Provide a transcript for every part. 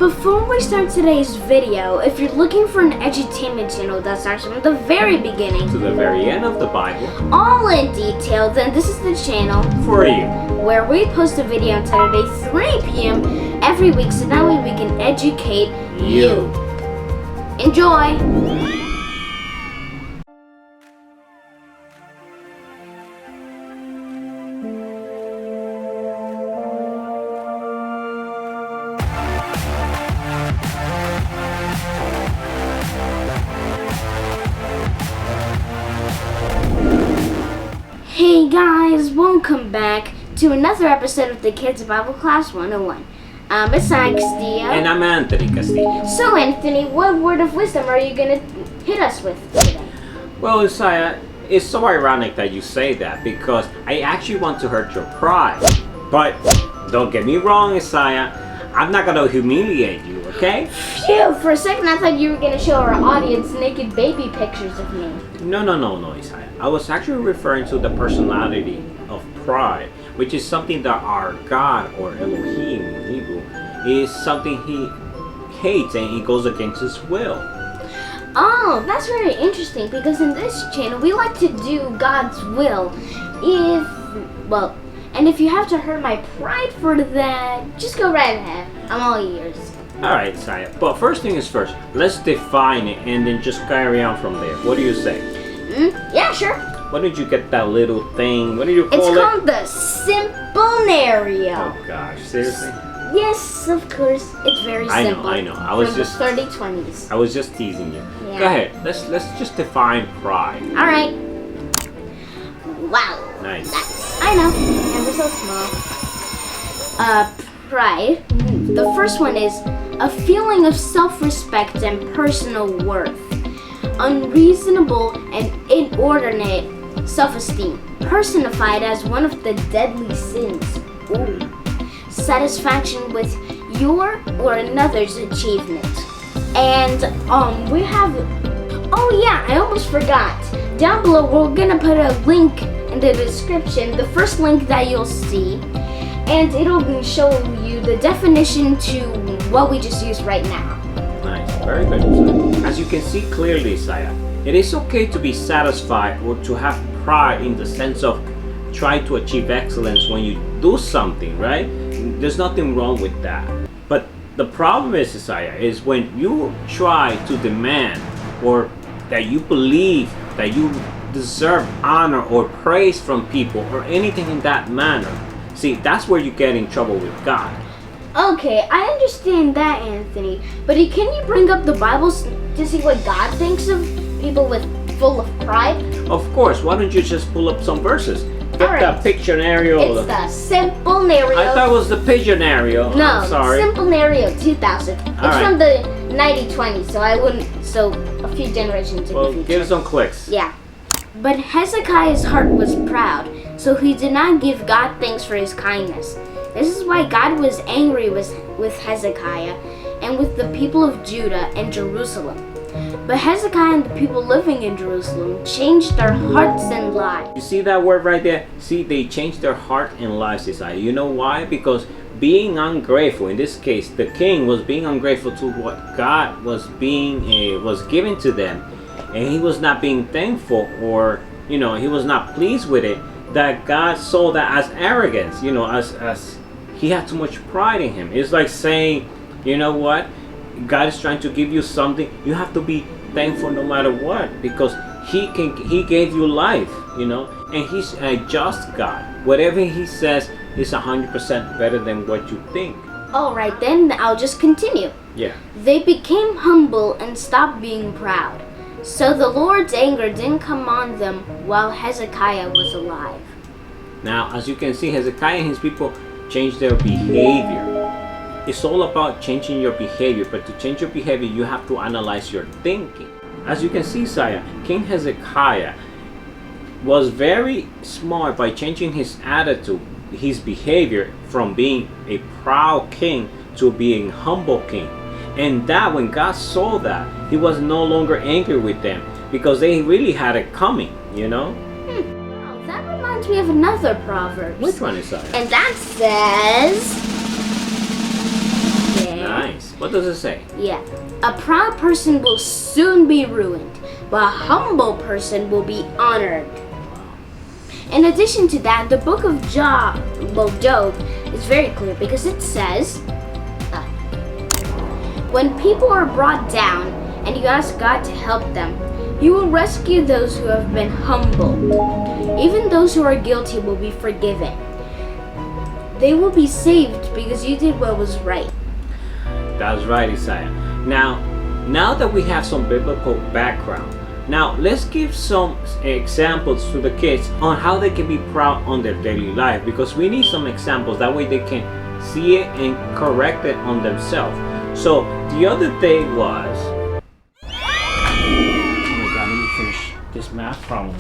Before we start today's video, if you're looking for an edutainment channel that starts from the very beginning to the very end of the Bible, all in detail, then this is the channel for you, where we post a video on Saturday 3 p.m. every week so that way we can educate you. Enjoy! Hey guys, welcome back to another episode of the Kids Bible Class 101. I'm Isaias Castillo. And I'm Anthony Castillo. So Anthony, what word of wisdom are you going to hit us with today? Well, Isaiah, it's so ironic that you say that because I actually want to hurt your pride. But don't get me wrong, Isaiah, I'm not going to humiliate you, okay? Phew, for a second I thought you were going to show our audience naked baby pictures of me. No, Isaiah. I was actually referring to the personality of pride, which is something that our God, or Elohim in Hebrew, is something he hates and he goes against his will. Oh, that's very interesting because in this channel we like to do God's will. And if you have to hurt my pride for that, just go right ahead. I'm all ears. Alright, Isaiah, but first thing is first, let's define it and then just carry on from there. What do you say? Yeah, sure. Why did you get that little thing? What do you call it? It's called the Simplenario. Oh gosh, seriously? Yes, of course. It's very simple. I know. I was from just the 3020s. I was just teasing you. Yeah. Go ahead. Let's just define pride. All right. Wow. Nice. I know. Ever so small. Pride. The first one is a feeling of self-respect and personal worth. Unreasonable and inordinate self-esteem, personified as one of the deadly sins. Ooh. Satisfaction with your or another's achievement. And we have, oh yeah, I almost forgot. Down below we're gonna put a link in the description, the first link that you'll see, and it'll show you the definition to what we just used right now. Nice, very good. As you can see clearly, Isaiah, it is okay to be satisfied or to have pride in the sense of trying to achieve excellence when you do something, right? There's nothing wrong with that. But the problem is, Isaiah, is when you try to demand or that you believe that you deserve honor or praise from people or anything in that manner. See, that's where you get in trouble with God. Okay, I understand that, Anthony, but can you bring up the Bible to see what God thinks of people full of pride? Of course, why don't you just pull up some verses? Get that Pictionary. It's the Simplenario. I thought it was the Pictionary. No, I'm sorry. Simplenario 2000. It's from the 9020s, so a few generations in the future. Give some clicks. Yeah. But Hezekiah's heart was proud, so he did not give God thanks for his kindness. This is why God was angry with Hezekiah and with the people of Judah and Jerusalem. But Hezekiah and the people living in Jerusalem changed their hearts and lives. You see that word right there? See, they changed their heart and lives, Isaiah. You know why? Because being ungrateful, in this case, the king was being ungrateful to what God was giving to them. And he was not being thankful, or, he was not pleased with it, that God saw that as arrogance, as he had too much pride in him. It's like saying, you know what? God is trying to give you something. You have to be thankful no matter what, because he gave you life, and he's a just God. Whatever he says is 100% better than what you think. All right, then I'll just continue. Yeah. They became humble and stopped being proud. So the Lord's anger didn't come on them while Hezekiah was alive. Now, as you can see, Hezekiah and his people changed their behavior. It's all about changing your behavior, but to change your behavior, you have to analyze your thinking. As you can see, Isaiah, King Hezekiah was very smart by changing his attitude, his behavior, from being a proud king to being humble king. And that when God saw that, he was no longer angry with them because they really had it coming, Wow, that reminds me of another proverb. Which one is that? And that says, Nice. nice. What does it say? Yeah. A proud person will soon be ruined, but a humble person will be honored. In addition to that, the book of Job is very clear because it says, when people are brought down and you ask God to help them, He will rescue those who have been humbled. Even those who are guilty will be forgiven. They will be saved because you did what was right. That's right, Isaiah. Now that we have some biblical background, now let's give some examples to the kids on how they can be proud on their daily life, because we need some examples. That way they can see it and correct it on themselves. So the other day was, oh my God, let me finish this math problem.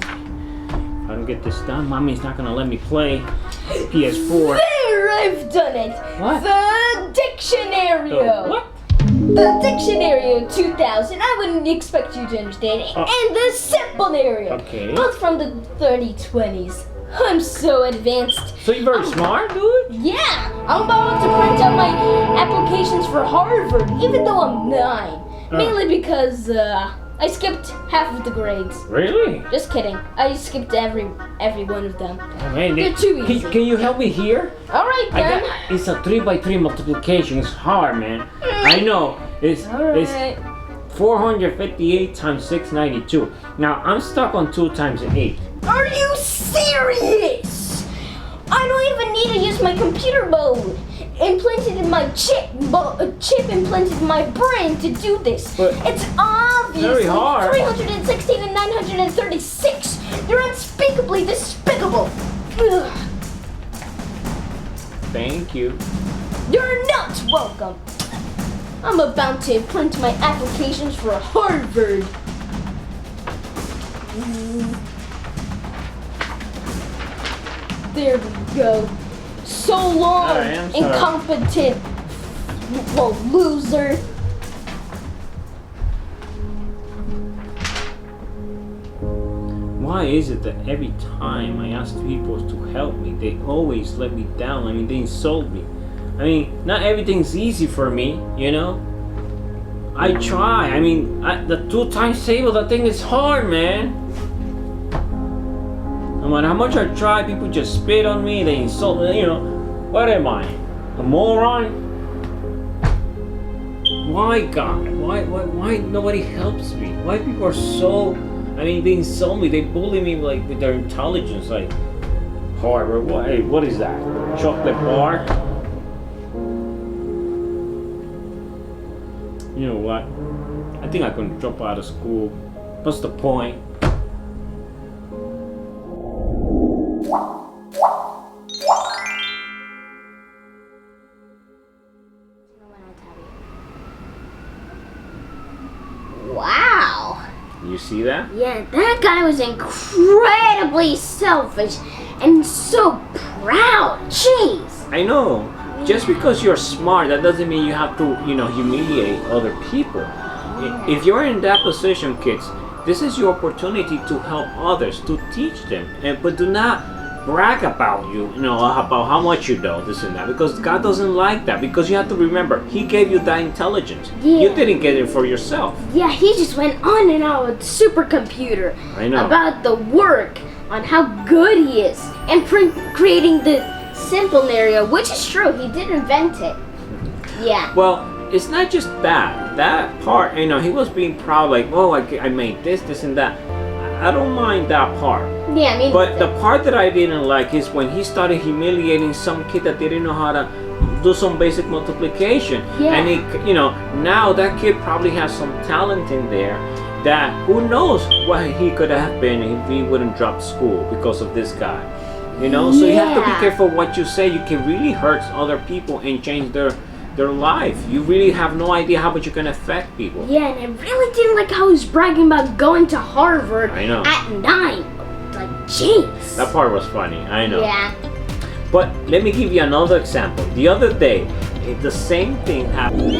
If I don't get this done, Mommy's not gonna let me play PS4. There, I've done it. What? The dictionary. What? The dictionary 2000. I wouldn't expect you to understand it. And the simple-area. Okay. Both from the 3020s. I'm so advanced. So you're very smart, dude? Yeah, I'm about to print out my applications for Harvard, even though I'm 9. Mainly because I skipped half of the grades. Really? Just kidding. I skipped every one of them. Oh, man, They're too easy. Can you help me here? All right then. It's a 3x3 multiplication. It's hard, man. I know. It's 458 times 692. Now I'm stuck on 2 times 8. Are you serious? I don't even need to use my computer mode implanted in my chip implanted in my brain to do this. But it's obviously very hard. 316 and 936. They're unspeakably despicable. Ugh. Thank you. You're not welcome. I'm about to print my applications for Harvard. There we go. So long, Alright, I'm sorry. incompetent, loser. Why is it that every time I ask people to help me, they always let me down? I mean, they insult me. I mean, not everything's easy for me, you know? I try. I mean, the 2 times table, that thing is hard, man. No matter how much I try, people just spit on me, they insult me, you know. What am I? A moron? Why, God? Why nobody helps me? Why people are so... I mean, they insult me, they bully me like with their intelligence, like Harvard. What is that? Chocolate bar? You know what? I think I can drop out of school. What's the point? Wow. You see that? Yeah, that guy was incredibly selfish and so proud. Jeez. I know. Just because you're smart, that doesn't mean you have to, humiliate other people. If you're in that position, kids, this is your opportunity to help others, to teach them, but do not brag about about how much you know, this and that, because God doesn't like that. Because you have to remember, He gave you that intelligence. Yeah. You didn't get it for yourself. Yeah, he just went on and on with supercomputer I know. about the work on how good he is and creating the simple area, which is true. He did invent it. Yeah. Well, it's not just that. That part, he was being proud, like, oh, I made this and that. I don't mind that part. Yeah, I mean. But the part that I didn't like is when he started humiliating some kid that didn't know how to do some basic multiplication. Yeah. And he, now that kid probably has some talent in there that who knows what he could have been if he wouldn't drop school because of this guy. So you have to be Yeah. careful what you say. You can really hurt other people and change their life. You really have no idea how much you can affect people. Yeah, and I really didn't like how he was bragging about going to Harvard I know. at 9. Like, jeez. That part was funny, I know. Yeah. But let me give you another example. The other day, the same thing happened.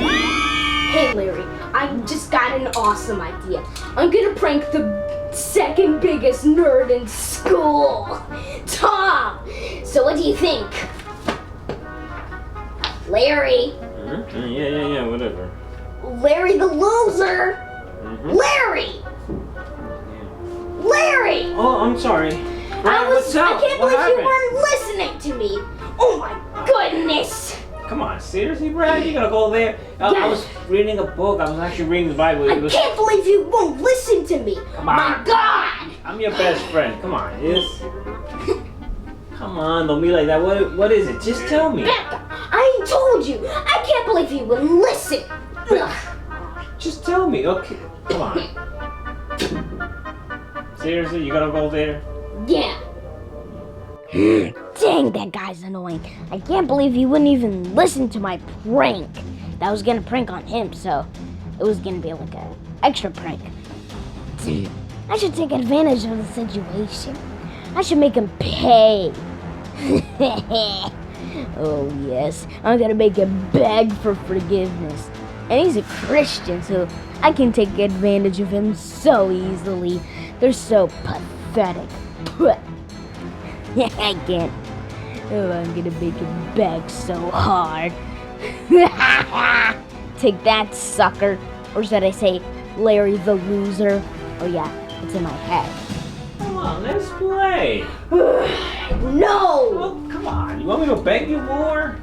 Hey Larry, I just got an awesome idea. I'm gonna prank the second biggest nerd in school, Tom. So what do you think? Larry? Yeah, whatever. Larry the loser! Larry! Larry! Oh, I'm sorry. What's up? I can't What believe happened? you weren't listening to me. Oh my goodness! Come on, seriously, Brad? You gotta go there? I was reading a book. I was actually reading the Bible. I can't believe you won't listen to me. Come My on. God! I'm your best friend. Come on, Come on, don't be like that. What is it? Just tell me. Becca, I told you. I can't believe you wouldn't listen. Ugh. Just tell me. Okay, come on. Seriously, you gotta go there? Yeah. Dang, that guy's annoying. I can't believe he wouldn't even listen to my prank. That was gonna prank on him, so it was gonna be like an extra prank. I should take advantage of the situation. I should make him pay. Oh yes, I'm gonna make him beg for forgiveness. And he's a Christian, so I can take advantage of him so easily. They're so pathetic. I can't. Oh, I'm gonna make him beg so hard. Take that, sucker. Or should I say, Larry the loser? Oh yeah, it's in my head. Come on, let's play. No! Well, come on. You want me to beg you more?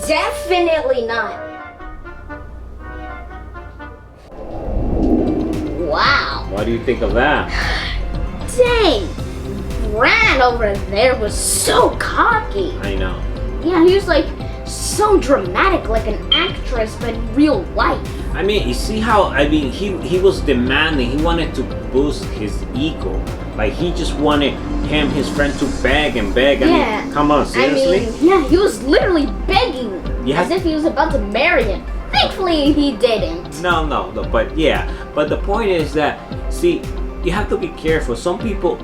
Definitely not. Wow. What do you think of that? Dang! Brad over there was so cocky. I know. Yeah, he was like so dramatic, like an actress, but in real life. I mean, you see how, he was demanding. He wanted to boost his ego. Like, he just wanted his friend to beg and beg. I mean, come on, seriously? Yeah, he was literally begging as if he was about to marry him. Thankfully, he didn't. No, but yeah. But the point is that, see, you have to be careful. Some people,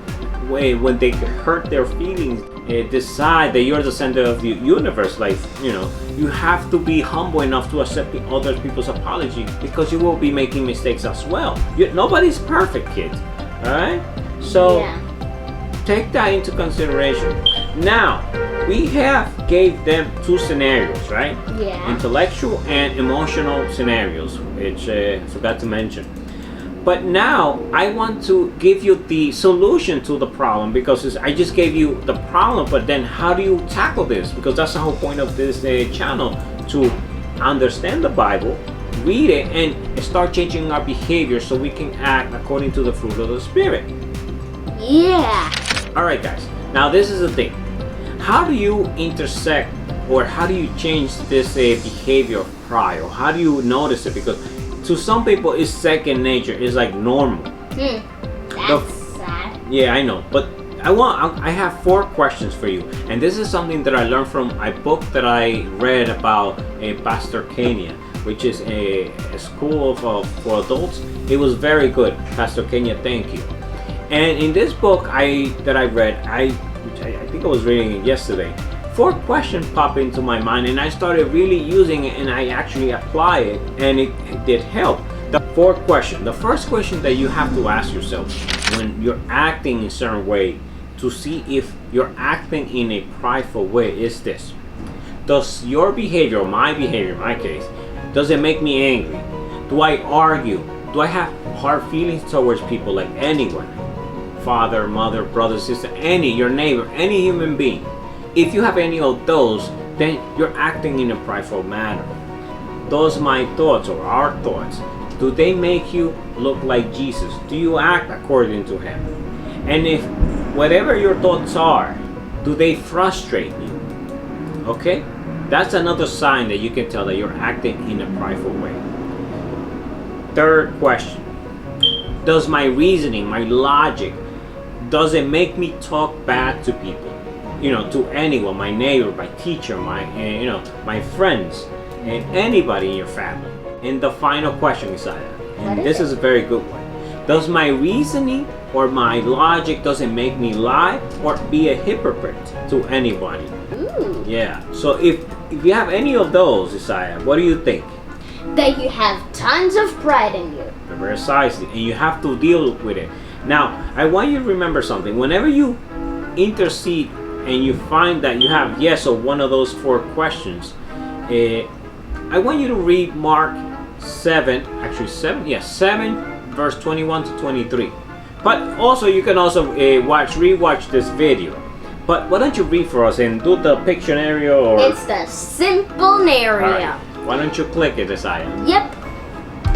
when they hurt their feelings, decide that you're the center of the universe. Like, you have to be humble enough to accept other people's apology, because you will be making mistakes as well. Nobody's perfect, kids. All right? So take that into consideration. Now, we gave them two scenarios, right? Yeah. Intellectual and emotional scenarios, which I forgot to mention. But now I want to give you the solution to the problem, because I just gave you the problem, but then how do you tackle this? Because that's the whole point of this channel, to understand the Bible, read it, and start changing our behavior so we can act according to the fruit of the Spirit. Yeah. Alright guys, now this is the thing. How do you intersect, or how do you change this behavior of pride, or how do you notice it? Because to some people it's second nature, it's like normal. That's sad. Yeah, I know, but I have 4 questions for you, and this is something that I learned from a book that I read about Pastor Kenya, which is a school for adults. It was very good, Pastor Kenya, thank you. And in this book that I read, which I think I was reading it yesterday, 4 questions popped into my mind, and I started really using it, and I actually apply it, and it did help. The 4th question, the first question that you have to ask yourself when you're acting in a certain way to see if you're acting in a prideful way is this: does your behavior, or my behavior in my case, does it make me angry? Do I argue? Do I have hard feelings towards people, like anyone? Father, mother, brother, sister, your neighbor, any human being. If you have any of those, then you're acting in a prideful manner. Those my thoughts, or our thoughts, do they make you look like Jesus? Do you act according to him? And if whatever your thoughts are, do they frustrate you? Okay? That's another sign that you can tell that you're acting in a prideful way. 3rd question. Does my reasoning, my logic, does it make me talk bad to people? To anyone, my neighbor, my teacher, my friends, and anybody in your family. And the final question, Isaiah, and this is a very good one. Does my reasoning or my logic, does it make me lie or be a hypocrite to anybody? Ooh. Yeah. So if you have any of those, Isaiah, what do you think? That you have tons of pride in you. Precisely, and you have to deal with it. Now, I want you to remember something. Whenever you intercede and you find that you have yes or one of those 4 questions, I want you to read Mark 7, actually 7, yes, 7 verse 21 to 23. But also you can also rewatch this video. But why don't you read for us and do the Pictionary or... It's the simple narrative. Right. Why don't you click it, Isaiah? Yep.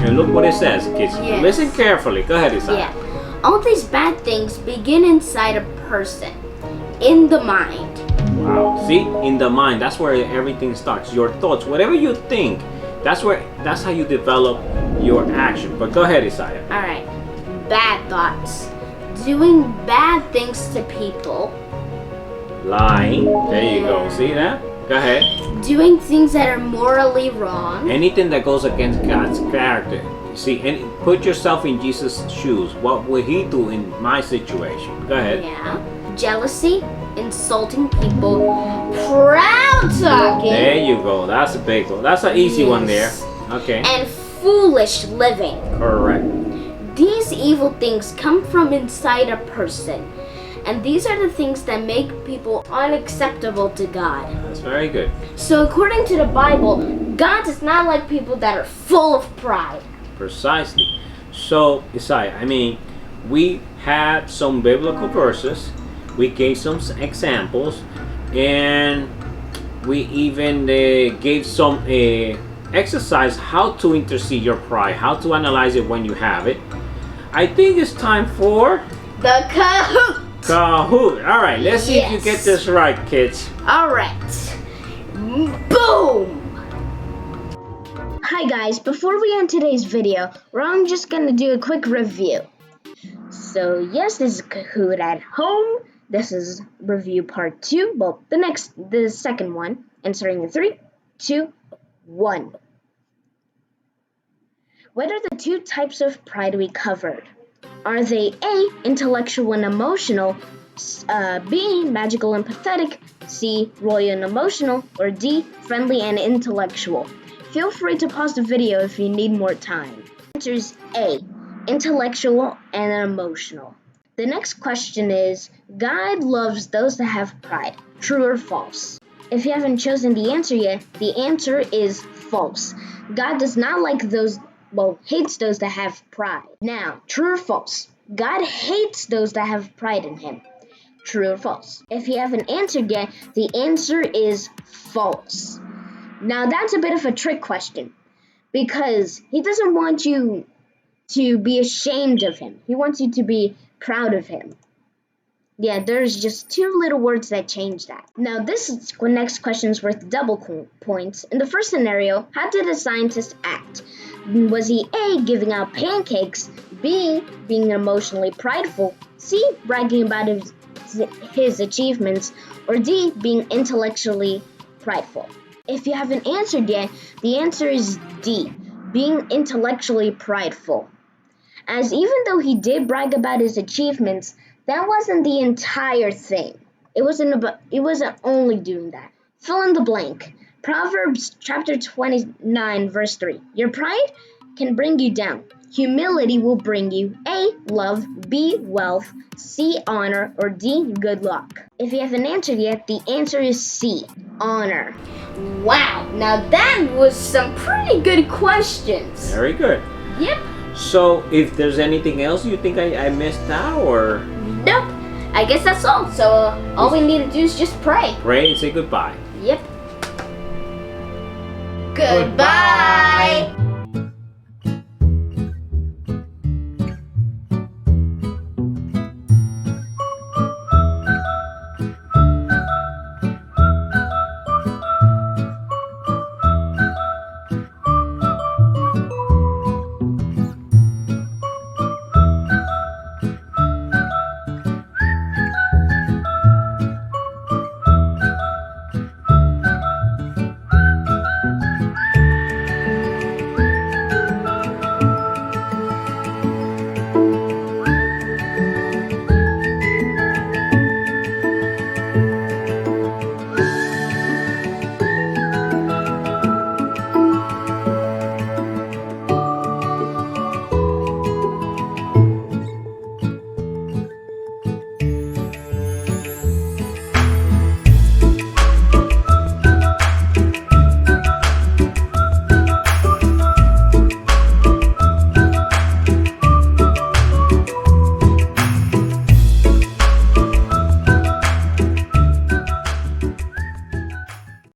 And look what it says, kids. Yes. Listen carefully. Go ahead, Isaiah. Yeah. All these bad things begin inside a person, in the mind. Wow. See, in the mind, that's where everything starts. Your thoughts, whatever you think, that's how you develop your action. But go ahead, Isaiah. All right. Bad thoughts. Doing bad things to people. Lying. There you go. See that? Go ahead. Doing things that are morally wrong. Anything that goes against God's character. See, and put yourself in Jesus' shoes. What would he do in my situation? Go ahead. Yeah. Jealousy, insulting people, proud talking. There you go. That's a big one. That's an easy one there. Okay. And foolish living. Correct. These evil things come from inside a person. And these are the things that make people unacceptable to God. That's very good. So according to the Bible, God does not like people that are full of pride. Precisely. So, Isaiah, I mean, we had some biblical verses. We gave some examples. And we even gave some exercise how to intercede your pride, how to analyze it when you have it. I think it's time for... The Kahoot! Kahoot! Alright, let's see if you get this right, kids. Alright. Boom! Hi guys, before we end today's video, I'm just gonna do a quick review. So yes, this is Kahoot at home. This is review part 2. Well, the second one. And starting in 3, 2, 1. What are the 2 types of pride we covered? Are they A, intellectual and emotional, B, magical and pathetic, C, royal and emotional, or D, friendly and intellectual? Feel free to pause the video if you need more time. Answer is A, intellectual and emotional. The next question is, God loves those that have pride. True or false? If you haven't chosen the answer yet, the answer is false. God does not like hates those that have pride. Now, true or false? God hates those that have pride in him. True or false? If you haven't answered yet, the answer is false. Now, that's a bit of a trick question because he doesn't want you to be ashamed of him. He wants you to be proud of him. Yeah, there's just 2 little words that change that. Now, this next question is worth double points. In the first scenario, how did a scientist act? Was he A, giving out pancakes, B, being emotionally prideful, C, bragging about his achievements, or D, being intellectually prideful? If you haven't answered yet, the answer is D, being intellectually prideful. As even though he did brag about his achievements, that wasn't the entire thing. It wasn't only doing that. Fill in the blank. Proverbs chapter 29 verse 3. Your pride can bring you down. Humility will bring you A, love, B, wealth, C, honor, or D, good luck. If you haven't answered yet, the answer is C, honor. Wow, now that was some pretty good questions. Very good. Yep. So, if there's anything else you think I missed out, or... Nope. I guess that's all. So all we need to do is just pray. Pray and say goodbye. Yep. Goodbye.